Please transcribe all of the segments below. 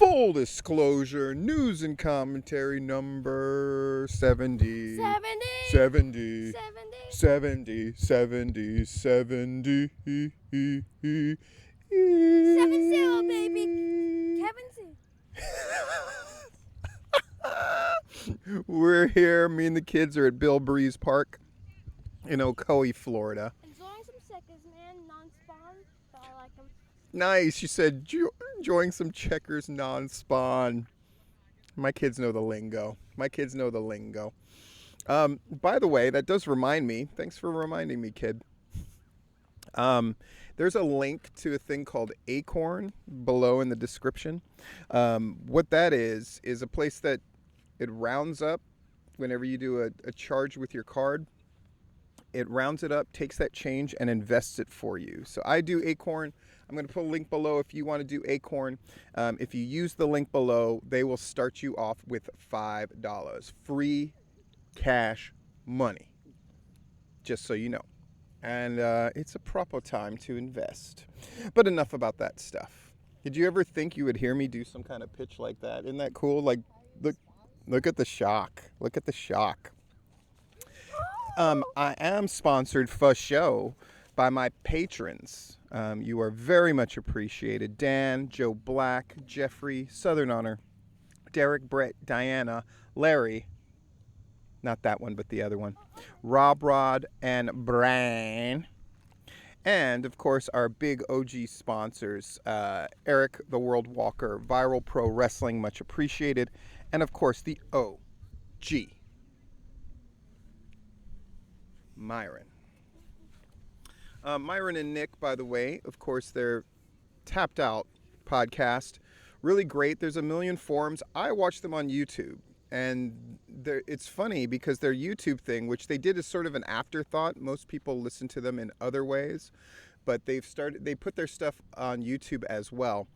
Full disclosure, news and commentary number 70. 70. 70. 70. 70. 7-0, baby. Kevin's We're here. Me and the kids are at Bill Breeze Park in Ocoee, Florida. enjoying some seconds, man. Non-spawn, but I like them. Nice. You said enjoying some checkers non-spawn. My kids know the lingo. By the way, that does remind me. Thanks for reminding me, kid. There's a link to a thing called Acorn below in the description. What that is a place that it rounds up whenever you do a charge with your card. It rounds it up, takes that change, and invests it for you. So I do Acorn. I'm going to put a link below if you want to do Acorn. If you use the link below, they will start you off with $5. Free cash money. Just so you know. And it's a proper time to invest. But enough about that stuff. Did you ever think you would hear me do some kind of pitch like that? Isn't that cool? Like, look at the shock. Look at the shock. I am sponsored for show by my patrons. You are very much appreciated. Dan, Joe Black, Jeffrey, Southern Honor, Derek, Brett, Diana, Larry, not that one, but the other one, Rob Rod, and Brian. And, of course, our big OG sponsors, Eric, the World Walker, Viral Pro Wrestling, much appreciated. And, of course, the OG, Myron. Myron and Nick, by the way, of course, they're Tapped Out podcast. Really great. There's a million forums. I watch them on YouTube. And it's funny because their YouTube thing, which they did as sort of an afterthought. Most people listen to them in other ways. But they put their stuff on YouTube as well.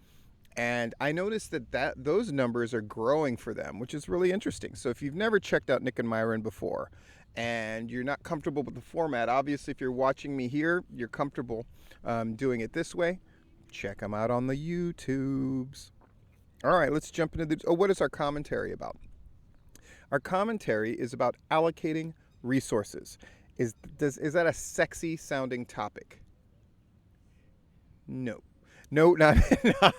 And I noticed that those numbers are growing for them, which is really interesting. So if you've never checked out Nick and Myron before, and you're not comfortable with the format, obviously if you're watching me here, you're comfortable doing it this way, check them out on the YouTubes. All right, let's jump into what is our commentary about? Our commentary is about allocating resources. Is that a sexy sounding topic? No, not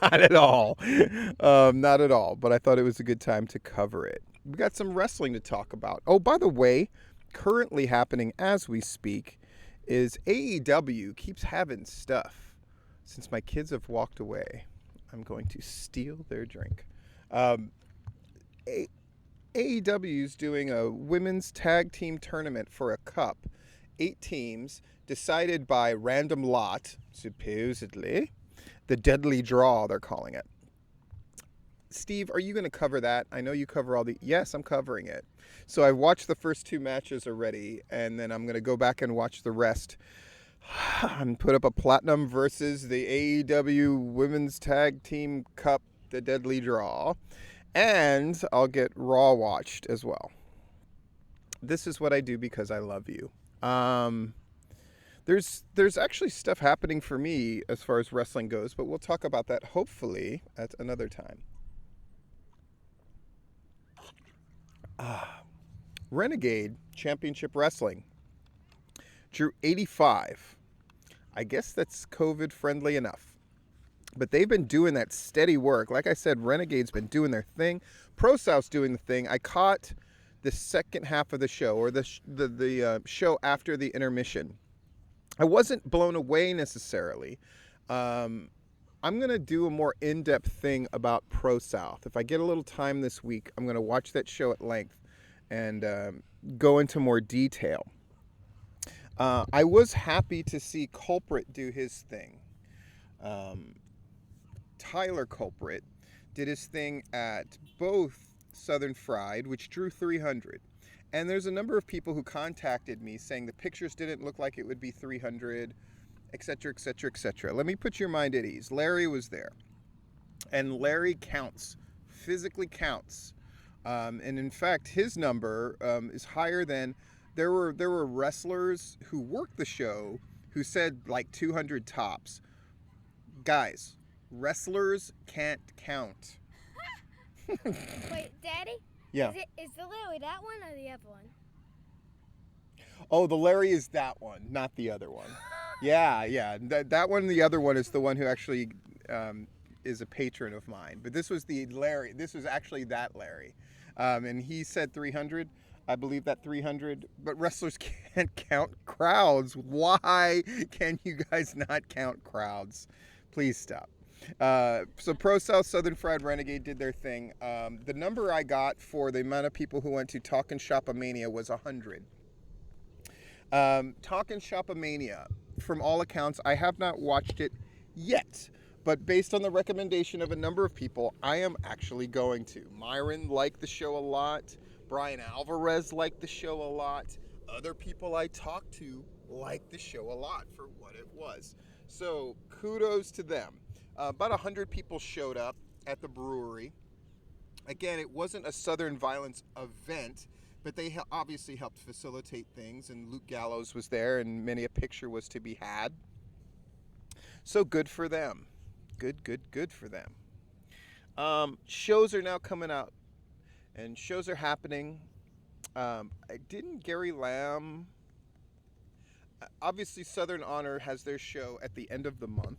at all. Not at all, but I thought it was a good time to cover it. We got some wrestling to talk about. Oh, by the way, currently happening as we speak is AEW keeps having stuff. Since my kids have walked away, I'm going to steal their drink. AEW is doing a women's tag team tournament for a cup. 8 teams decided by random lot, supposedly. The deadly draw, they're calling it. Steve, are you going to cover that? I know you cover all the... Yes, I'm covering it. So I watched the first 2 matches already, and then I'm going to go back and watch the rest and put up a Platinum versus the AEW Women's Tag Team Cup, the deadly draw. And I'll get Raw watched as well. This is what I do because I love you. There's actually stuff happening for me as far as wrestling goes, but we'll talk about that hopefully at another time. Renegade Championship Wrestling drew 85. I guess that's COVID friendly enough. But they've been doing that steady work. Like I said, Renegade's been doing their thing. Pro South's doing the thing. I caught the second half of the show, or the show after the intermission. I wasn't blown away necessarily. I'm going to do a more in-depth thing about Pro South. If I get a little time this week, I'm going to watch that show at length and go into more detail. I was happy to see Culprit do his thing. Tyler Culprit did his thing at both Southern Fried, which drew 300. And there's a number of people who contacted me saying the pictures didn't look like it would be 300, etc., etc., etc. Let me put your mind at ease. Larry was there. And Larry counts, physically counts. And in fact, his number is higher than... There were wrestlers who worked the show who said like 200 tops. Guys, wrestlers can't count. Wait, Daddy? Yeah. Is the Larry that one or the other one? Oh, the Larry is that one, not the other one. Yeah. That one, the other one is the one who actually is a patron of mine. But this was the Larry. This was actually that Larry. And he said 300. I believe that 300. But wrestlers can't count crowds. Why can you guys not count crowds? Please stop. So Pro South Southern Fried Renegade did their thing. The number I got for the amount of people who went to Talkin' Shopomania was 100. Talkin' Shopomania, from all accounts, I have not watched it yet, but based on the recommendation of a number of people, I am actually going to. Myron liked the show a lot. Brian Alvarez liked the show a lot. Other people I talked to liked the show a lot for what it was. So kudos to them. About 100 people showed up at the brewery. Again, it wasn't a Southern Violence event, but they obviously helped facilitate things, and Luke Gallows was there, and many a picture was to be had. So good for them. Good for them. Shows are now coming out, and shows are happening. Didn't Gary Lamb... Obviously, Southern Honor has their show at the end of the month,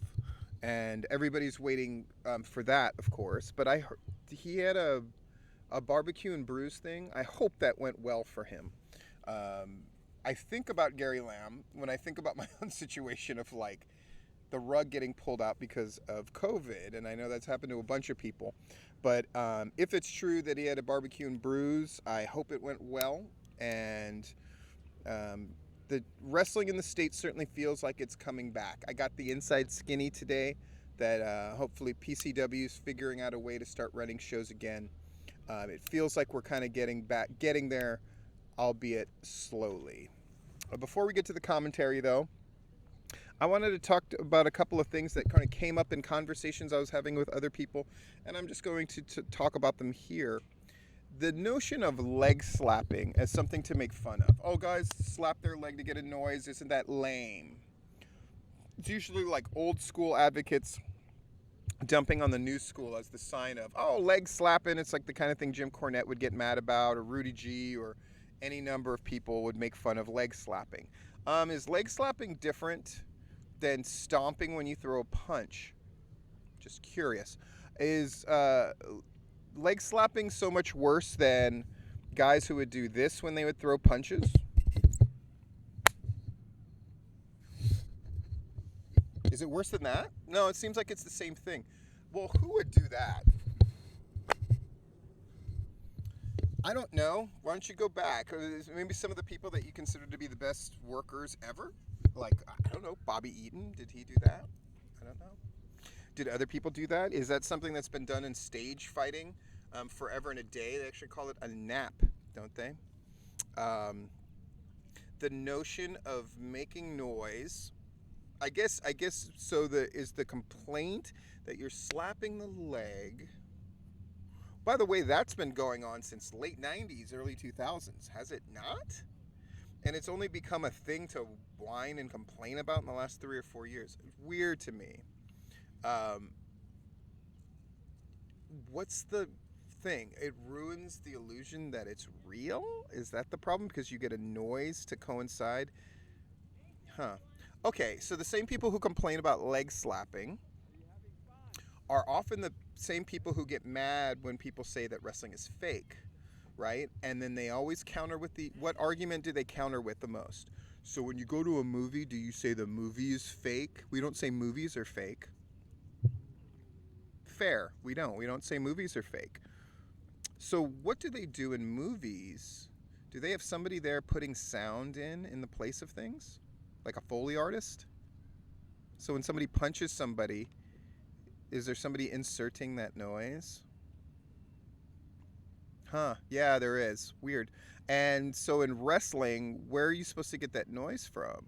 and everybody's waiting for that, of course. But I heard he had a barbecue and brews thing. I hope that went well for him. I think about Gary Lamb when I think about my own situation of like the rug getting pulled out because of COVID, and I know that's happened to a bunch of people. But if it's true that he had a barbecue and brews, I hope it went well. And the wrestling in the States certainly feels like it's coming back. I got the inside skinny today that hopefully PCW is figuring out a way to start running shows again. It feels like we're kind of getting there, albeit slowly. Before we get to the commentary, though, I wanted to talk about a couple of things that kind of came up in conversations I was having with other people, and I'm just going to talk about them here. The notion of leg slapping as something to make fun of. Oh, guys slap their leg to get a noise. Isn't that lame? It's usually like old school advocates dumping on the new school as the sign of, oh, leg slapping. It's like the kind of thing Jim Cornette would get mad about, or Rudy G, or any number of people would make fun of leg slapping. Is leg slapping different than stomping when you throw a punch? Just curious. Is leg slapping so much worse than guys who would do this when they would throw punches? Is it worse than that? No, it seems like it's the same thing. Well, who would do that? I don't know. Why don't you go back? Maybe some of the people that you consider to be the best workers ever? Like, I don't know, Bobby Eaton, did he do that? I don't know. Did other people do that? Is that something that's been done in stage fighting forever and a day? They actually call it a nap, don't they? The notion of making noise... I guess so. Is the complaint that you're slapping the leg? By the way, that's been going on since late 90s, early 2000s, has it not? And it's only become a thing to whine and complain about in the last 3 or 4 years. It's weird to me. What's the thing? It ruins the illusion that it's real? Is that the problem? Because you get a noise to coincide? Huh. Okay, so the same people who complain about leg slapping are often the same people who get mad when people say that wrestling is fake, right? And then they always counter with what argument do they counter with the most? So when you go to a movie, do you say the movie is fake? We don't say movies are fake. Fair, we don't say movies are fake. So what do they do in movies? Do they have somebody there putting sound in the place of things? Like a Foley artist? So when somebody punches somebody, is there somebody inserting that noise? Huh, yeah, there is. Weird. And so in wrestling, where are you supposed to get that noise from?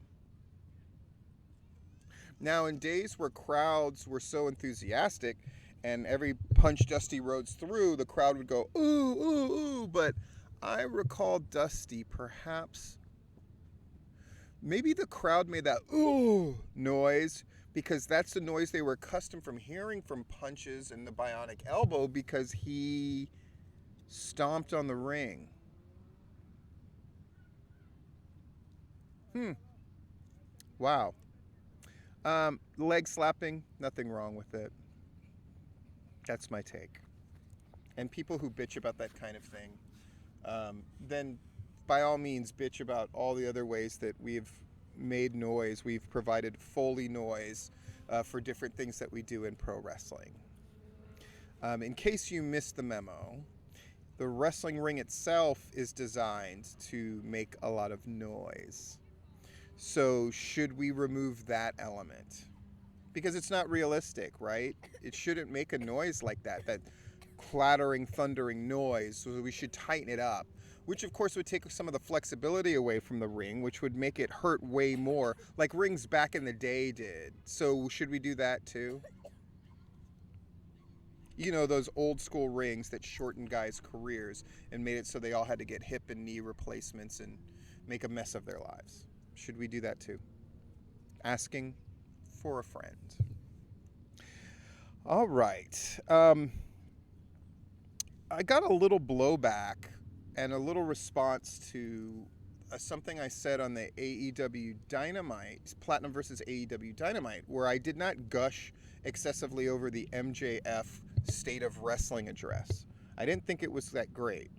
Now, in days where crowds were so enthusiastic, and every punch Dusty Rhodes threw, the crowd would go, ooh, ooh, ooh. But I recall Dusty perhaps... Maybe the crowd made that ooh noise because that's the noise they were accustomed from hearing from punches and the bionic elbow because he stomped on the ring. Wow. Leg slapping, nothing wrong with it. That's my take. And people who bitch about that kind of thing, then by all means bitch about all the other ways that we've made noise. We've provided Foley noise for different things that we do in pro wrestling. In case you missed the memo, the wrestling ring itself is designed to make a lot of noise. So should we remove that element? Because it's not realistic, right? It shouldn't make a noise like that clattering, thundering noise. So we should tighten it up, which of course would take some of the flexibility away from the ring, which would make it hurt way more, like rings back in the day did. So should we do that too? You know, those old school rings that shortened guys' careers and made it so they all had to get hip and knee replacements and make a mess of their lives. Should we do that too? Asking for a friend. All right. I got a little blowback and a little response to something I said on the AEW Dynamite, Platinum versus AEW Dynamite, where I did not gush excessively over the MJF State of Wrestling address. I didn't think it was that great.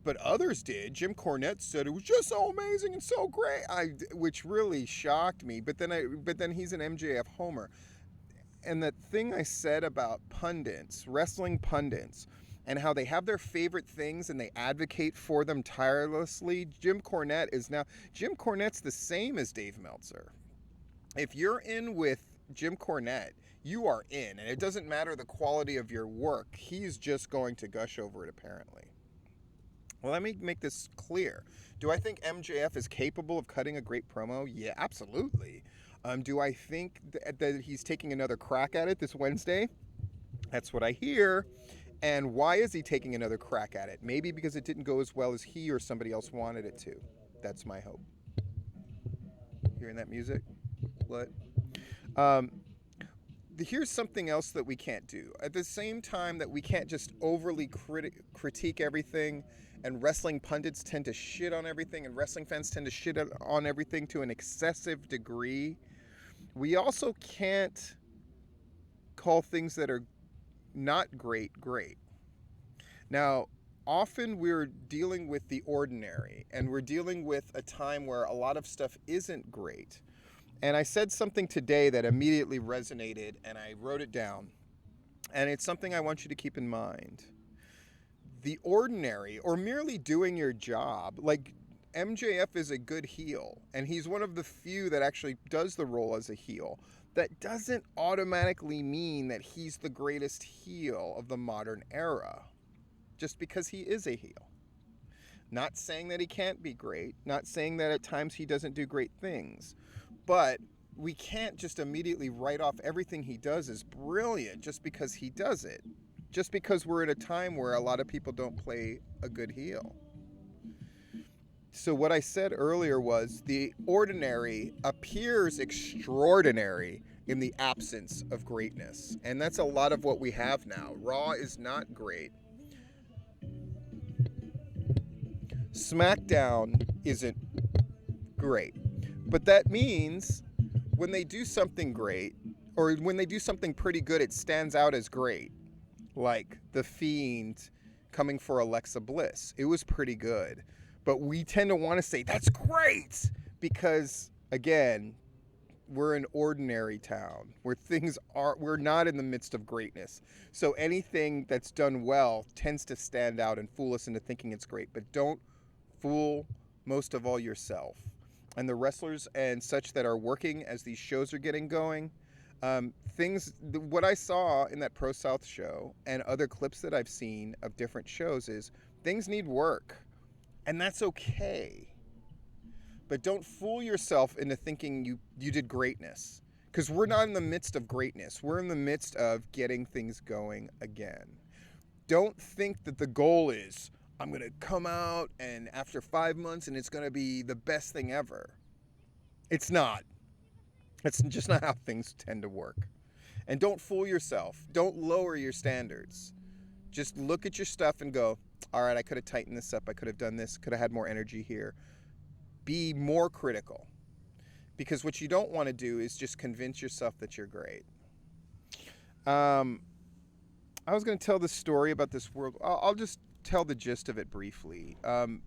But others did. Jim Cornette said it was just so amazing and so great, which really shocked me. But then he's an MJF homer. And that thing I said about pundits, wrestling pundits, and how they have their favorite things and they advocate for them tirelessly. Jim Cornette's the same as Dave Meltzer. If you're in with Jim Cornette, you are in, and it doesn't matter the quality of your work. He's just going to gush over it, apparently. Well, let me make this clear. Do I think MJF is capable of cutting a great promo? Yeah, absolutely. Do I think that he's taking another crack at it this Wednesday? That's what I hear. And why is he taking another crack at it? Maybe because it didn't go as well as he or somebody else wanted it to. That's my hope. Hearing that music? What? Here's something else that we can't do. At the same time that we can't just overly critique everything, and wrestling pundits tend to shit on everything, and wrestling fans tend to shit on everything to an excessive degree, we also can't call things that are not great. Now, often we're dealing with the ordinary, and we're dealing with a time where a lot of stuff isn't great. And I said something today that immediately resonated, and I wrote it down. And it's something I want you to keep in mind. The ordinary, or merely doing your job, like MJF is a good heel, and he's one of the few that actually does the role as a heel. That doesn't automatically mean that he's the greatest heel of the modern era, just because he is a heel. Not saying that he can't be great, not saying that at times he doesn't do great things, but we can't just immediately write off everything he does as brilliant just because he does it, just because we're at a time where a lot of people don't play a good heel. So what I said earlier was the ordinary appears extraordinary in the absence of greatness. And that's a lot of what we have now. Raw is not great. SmackDown isn't great. But that means when they do something great, or when they do something pretty good, it stands out as great. Like The Fiend coming for Alexa Bliss. It was pretty good. But we tend to want to say, that's great! Because, again, we're an ordinary town where we're not in the midst of greatness. So anything that's done well tends to stand out and fool us into thinking it's great. But don't fool most of all yourself. And the wrestlers and such that are working as these shows are getting going, what I saw in that Pro South show and other clips that I've seen of different shows is things need work. And that's okay. But don't fool yourself into thinking you did greatness. Because we're not in the midst of greatness. We're in the midst of getting things going again. Don't think that the goal is, I'm going to come out and after 5 months and it's going to be the best thing ever. It's not. That's just not how things tend to work. And don't fool yourself. Don't lower your standards. Just look at your stuff and go, all right, I could have tightened this up. I could have done this. Could have had more energy here. Be more critical. Because what you don't want to do is just convince yourself that you're great. I was going to tell this story about this world. I'll just tell the gist of it briefly. And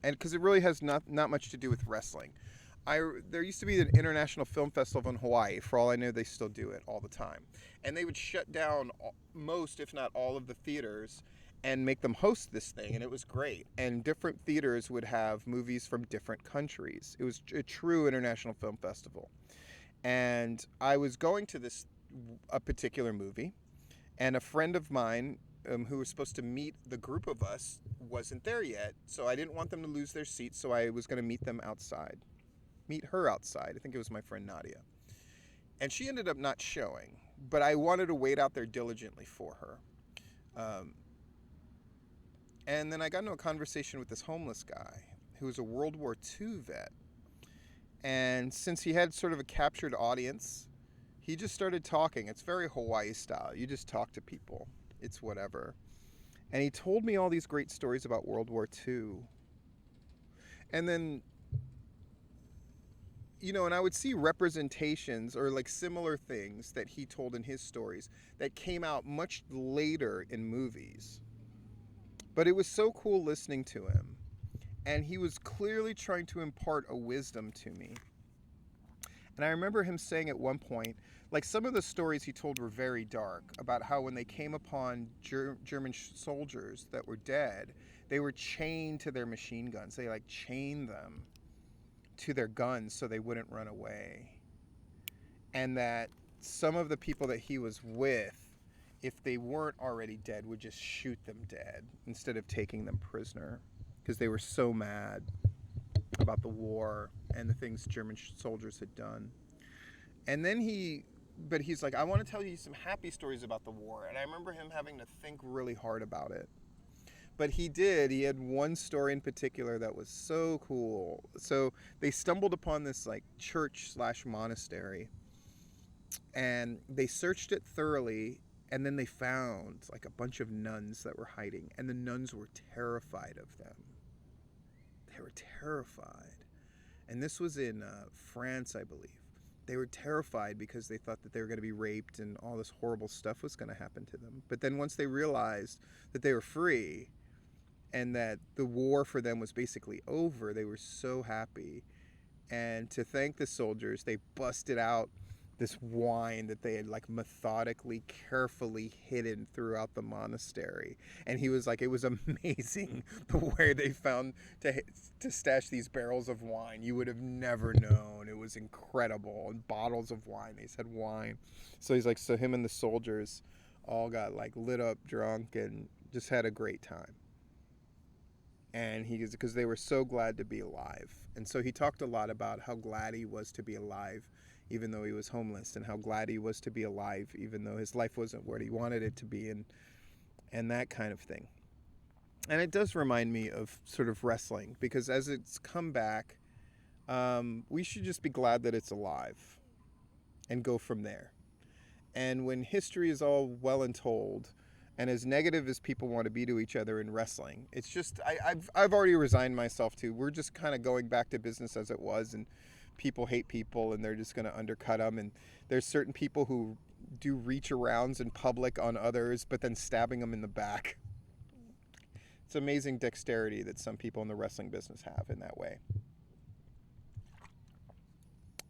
because it really has not much to do with wrestling. There used to be an international film festival in Hawaii. For all I know, they still do it all the time. And they would shut down most, if not all, of the theaters and make them host this thing. And it was great. And different theaters would have movies from different countries. It was a true international film festival. And I was going to a particular movie. And a friend of mine who was supposed to meet the group of us wasn't there yet. So I didn't want them to lose their seats. So I was going to meet them outside. Meet her outside. I think it was my friend Nadia. And she ended up not showing. But I wanted to wait out there diligently for her. And then I got into a conversation with this homeless guy who was a World War II vet. And since he had sort of a captured audience, he just started talking. It's very Hawaii style. You just talk to people. It's whatever. And he told me all these great stories about World War II. And then, and I would see representations or like similar things that he told in his stories that came out much later in movies. But it was so cool listening to him. And he was clearly trying to impart a wisdom to me. And I remember him saying at one point, like some of the stories he told were very dark about how when they came upon German soldiers that were dead, they were chained to their machine guns. They like chained them to their guns so they wouldn't run away. And that some of the people that he was with, if they weren't already dead, would just shoot them dead instead of taking them prisoner because they were so mad about the war and the things German soldiers had done. And then he's like, I want to tell you some happy stories about the war. And I remember him having to think really hard about it. But he had one story in particular that was so cool. So they stumbled upon this like church/monastery and they searched it thoroughly. And then they found like a bunch of nuns that were hiding, and the nuns were terrified of them. They were terrified. And this was in France, I believe. They were terrified because they thought that they were going to be raped and all this horrible stuff was going to happen to them. But then once they realized that they were free and that the war for them was basically over, they were so happy. And to thank the soldiers, they busted out this wine that they had like methodically, carefully hidden throughout the monastery. And he was like, it was amazing the way they found to stash these barrels of wine. You would have never known. It was incredible. And bottles of wine. They said wine. So he's like, so him and the soldiers all got like lit up, drunk, and just had a great time. And because they were so glad to be alive. And so he talked a lot about how glad he was to be alive even though he was homeless, and how glad he was to be alive even though his life wasn't what he wanted it to be, and that kind of thing. And it does remind me of sort of wrestling, because as it's come back, we should just be glad that it's alive and go from there. And when history is all well and told, and as negative as people want to be to each other in wrestling, it's just I've already resigned myself to, we're just kind of going back to business as it was, and people hate people and they're just going to undercut them. And there's certain people who do reach arounds in public on others, but then stabbing them in the back. It's amazing dexterity that some people in the wrestling business have in that way.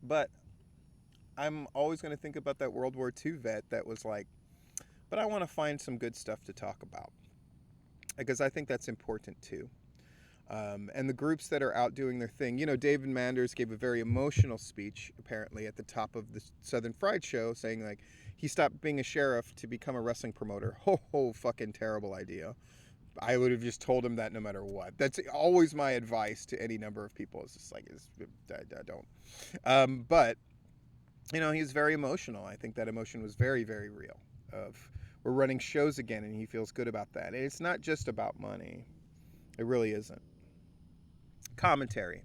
But I'm always going to think about that World War II vet that was like, but I want to find some good stuff to talk about, because I think that's important too. And the groups that are out doing their thing, David Manders gave a very emotional speech apparently at the top of the Southern Fried Show, saying like he stopped being a sheriff to become a wrestling promoter. Fucking terrible idea. I would have just told him that no matter what. That's always my advice to any number of people. It's just like, I don't. But he's very emotional. I think that emotion was very, very real. We're running shows again, and he feels good about that. And it's not just about money. It really isn't. Commentary.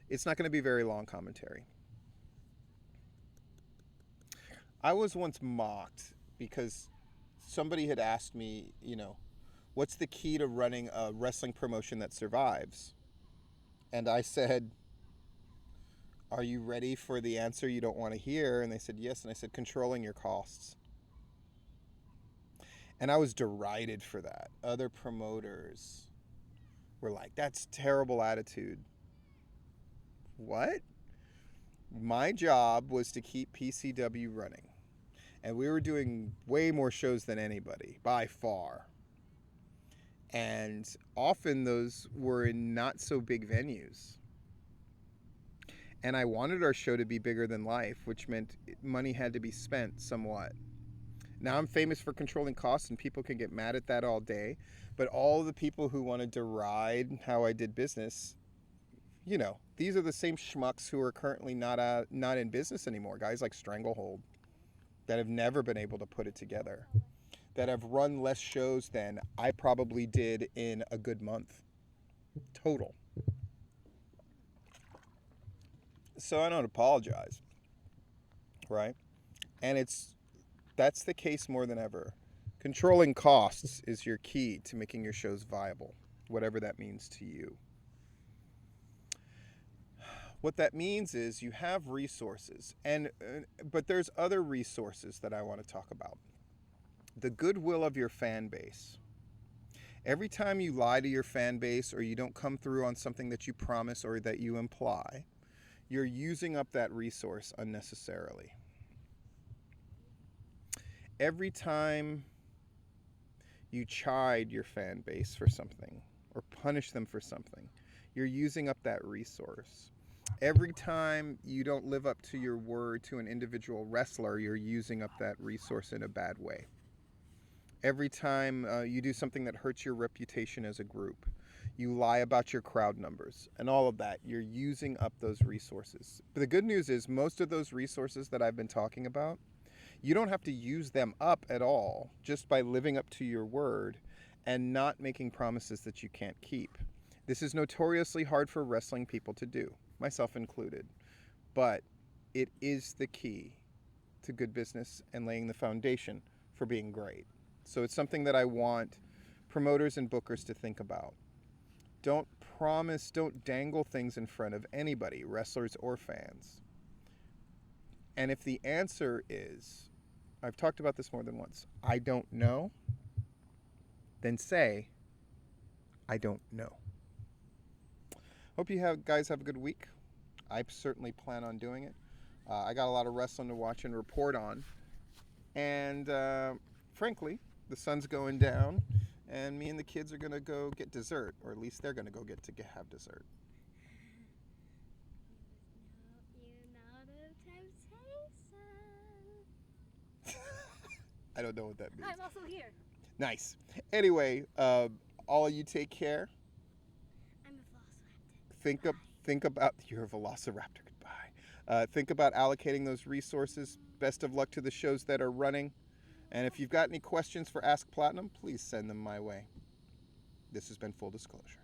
It's not going to be very long commentary. I was once mocked because somebody had asked me, what's the key to running a wrestling promotion that survives? And I said, are you ready for the answer you don't want to hear? And they said, yes. And I said, controlling your costs. And I was derided for that. Other promoters were like, that's terrible attitude. What? My job was to keep PCW running. And we were doing way more shows than anybody, by far. And often those were in not so big venues. And I wanted our show to be bigger than life, which meant money had to be spent somewhat. Now I'm famous for controlling costs, and people can get mad at that all day. But all the people who want to deride how I did business, these are the same schmucks who are currently not in business anymore. Guys like Stranglehold that have never been able to put it together, that have run less shows than I probably did in a good month total. So I don't apologize, right? And that's the case more than ever. Controlling costs is your key to making your shows viable, whatever that means to you. What that means is you have resources, but there's other resources that I want to talk about. The goodwill of your fan base. Every time you lie to your fan base or you don't come through on something that you promise or that you imply, you're using up that resource unnecessarily. Every time you chide your fan base for something or punish them for something, you're using up that resource. Every time you don't live up to your word to an individual wrestler, you're using up that resource in a bad way. Every time you do something that hurts your reputation as a group, you lie about your crowd numbers and all of that, you're using up those resources. But the good news is most of those resources that I've been talking about, you don't have to use them up at all just by living up to your word and not making promises that you can't keep. This is notoriously hard for wrestling people to do, myself included, but it is the key to good business and laying the foundation for being great. So it's something that I want promoters and bookers to think about. Don't dangle things in front of anybody, wrestlers or fans. And if the answer is, I've talked about this more than once, I don't know, then say, I don't know. Hope you guys have a good week. I certainly plan on doing it. I got a lot of wrestling to watch and report on. And frankly, the sun's going down, and me and the kids are going to go get dessert, or at least they're going to go have dessert. I don't know what that means. I'm also here. Nice. Anyway, all of you take care. I'm a velociraptor. Think about you're a velociraptor. Goodbye. Think about allocating those resources. Best of luck to the shows that are running. And if you've got any questions for Ask Platinum, please send them my way. This has been Full Disclosure.